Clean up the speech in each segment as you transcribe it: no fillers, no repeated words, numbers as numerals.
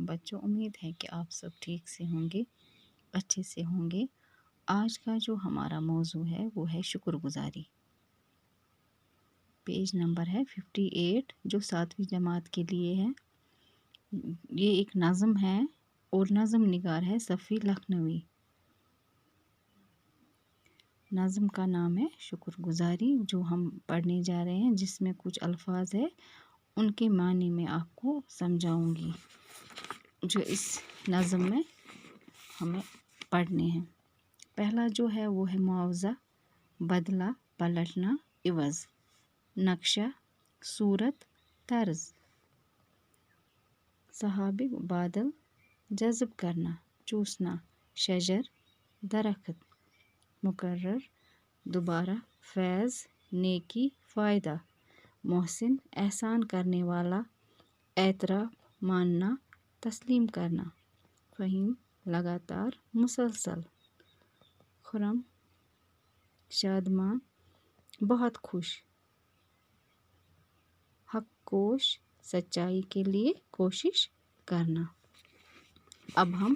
بچوں، امید ہے کہ آپ سب ٹھیک سے ہوں گے، اچھے سے ہوں گے۔ آج کا جو ہمارا موضوع ہے وہ ہے شکر گزاری۔ پیج نمبر ہے 58 جو 7ویں جماعت کے لیے ہے۔ یہ ایک نظم ہے اور نظم نگار ہے صفی لکھنوی۔ نظم کا نام ہے شکر گزاری، جو ہم پڑھنے جا رہے ہیں، جس میں کچھ الفاظ ہے، ان کے معنی میں آپ کو سمجھاؤں گی جو اس نظم میں ہمیں پڑھنے ہیں۔ پہلا جو ہے وہ ہے معاوضہ، بدلہ، پلٹنا، عوض، نقشہ، صورت، طرز، سحابق، بادل، جذب کرنا، چوسنا، شجر، درخت، مقرر، دوبارہ، فیض، نیکی، فائدہ، محسن، احسان کرنے والا، اعتراف، ماننا، تسلیم کرنا، فہیم، لگاتار، مسلسل، خرم، شادمان، بہت خوش، حق کوش، سچائی کے لیے کوشش کرنا۔ اب ہم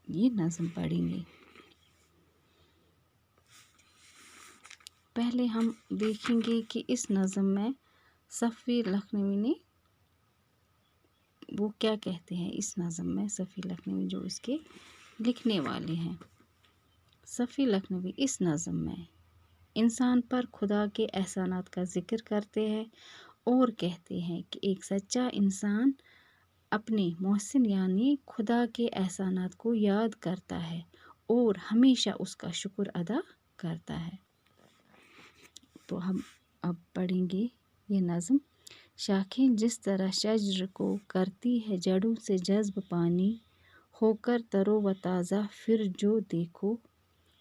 یہ نظم پڑھیں گے۔ پہلے ہم دیکھیں گے کہ اس نظم میں صفی لکھنوی نے وہ کیا کہتے ہیں۔ اس نظم میں صفی لکھنوی جو اس کے لکھنے والے ہیں، صفی لکھنوی اس نظم میں انسان پر خدا کے احسانات کا ذکر کرتے ہیں اور کہتے ہیں کہ ایک سچا انسان اپنے محسن یعنی خدا کے احسانات کو یاد کرتا ہے اور ہمیشہ اس کا شکر ادا کرتا ہے۔ تو ہم اب پڑھیں گے یہ نظم۔ شاخیں جس طرح شجر کو کرتی ہے جڑوں سے جذب پانی، ہو کر تر و تازہ پھر جو دیکھو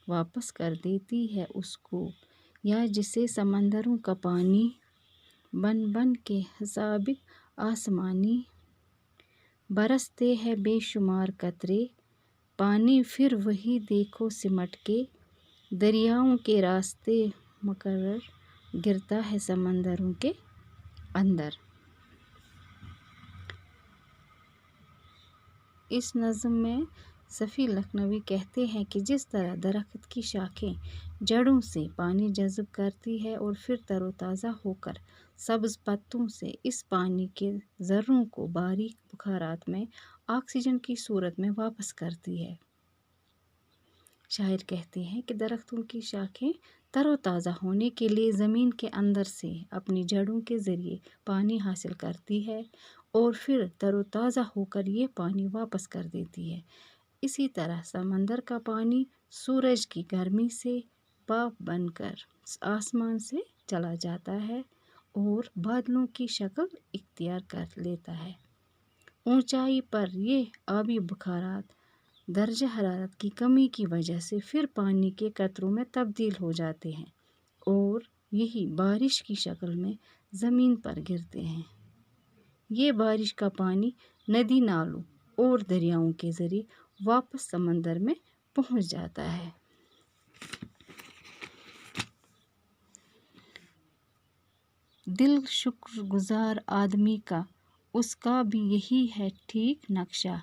واپس کر دیتی ہے اس کو، یا جسے سمندروں کا پانی بن بن کے حساب آسمانی، برستے ہیں بے شمار قطرے پانی پھر وہی دیکھو سمٹ کے، دریاؤں کے راستے مقرر گرتا ہے سمندروں کے اندر۔ اس نظم میں صفی لکھنوی کہتے ہیں کہ جس طرح درخت کی شاخیں جڑوں سے پانی جذب کرتی ہے اور پھر تر و تازہ ہو کر سبز پتوں سے اس پانی کے ذروں کو باریک بخارات میں آکسیجن کی صورت میں واپس کرتی ہے۔ شاعر کہتے ہیں کہ درختوں کی شاخیں تر و تازہ ہونے کے لیے زمین کے اندر سے اپنی جڑوں کے ذریعے پانی حاصل کرتی ہے اور پھر تر و تازہ ہو کر یہ پانی واپس کر دیتی ہے۔ اسی طرح سمندر کا پانی سورج کی گرمی سے بھاپ بن کر آسمان سے چلا جاتا ہے اور بادلوں کی شکل اختیار کر لیتا ہے۔ اونچائی پر یہ آبی بخارات درجہ حرارت کی کمی کی وجہ سے پھر پانی کے قطروں میں تبدیل ہو جاتے ہیں اور یہی بارش کی شکل میں زمین پر گرتے ہیں۔ یہ بارش کا پانی ندی نالوں اور دریاؤں کے ذریعے واپس سمندر میں پہنچ جاتا ہے۔ دل شکر گزار آدمی کا اس کا بھی یہی ہے ٹھیک نقشہ،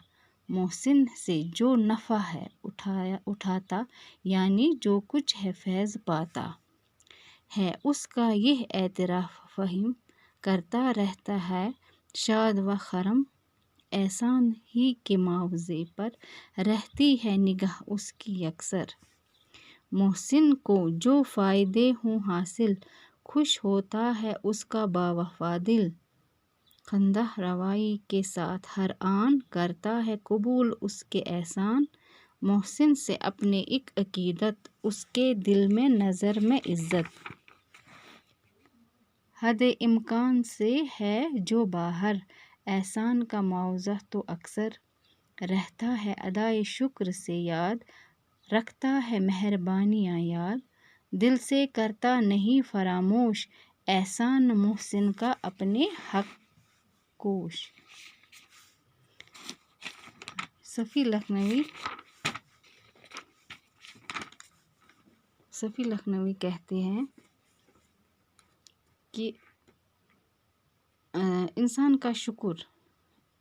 محسن سے جو نفع ہے اٹھاتا یعنی جو کچھ ہے فیض پاتا ہے اس کا یہ اعتراف فہیم کرتا رہتا ہے شاد و خرم، احسان ہی کے معاوضے پر رہتی ہے نگاہ اس کی یکسر، محسن کو جو فائدے ہوں حاصل خوش ہوتا ہے اس کا باوفا دل، خندہ روائی کے ساتھ ہر آن کرتا ہے قبول اس کے احسان، محسن سے اپنے ایک عقیدت اس کے دل میں نظر میں عزت، حد امکان سے ہے جو باہر، احسان کا معاوضہ تو اکثر رہتا ہے ادائے شکر سے یاد، رکھتا ہے مہربانیاں یاد، دل سے کرتا نہیں فراموش، احسان محسن کا اپنے حق کوش۔ صفی لکھنوی کہتے ہیں کہ انسان کا شکر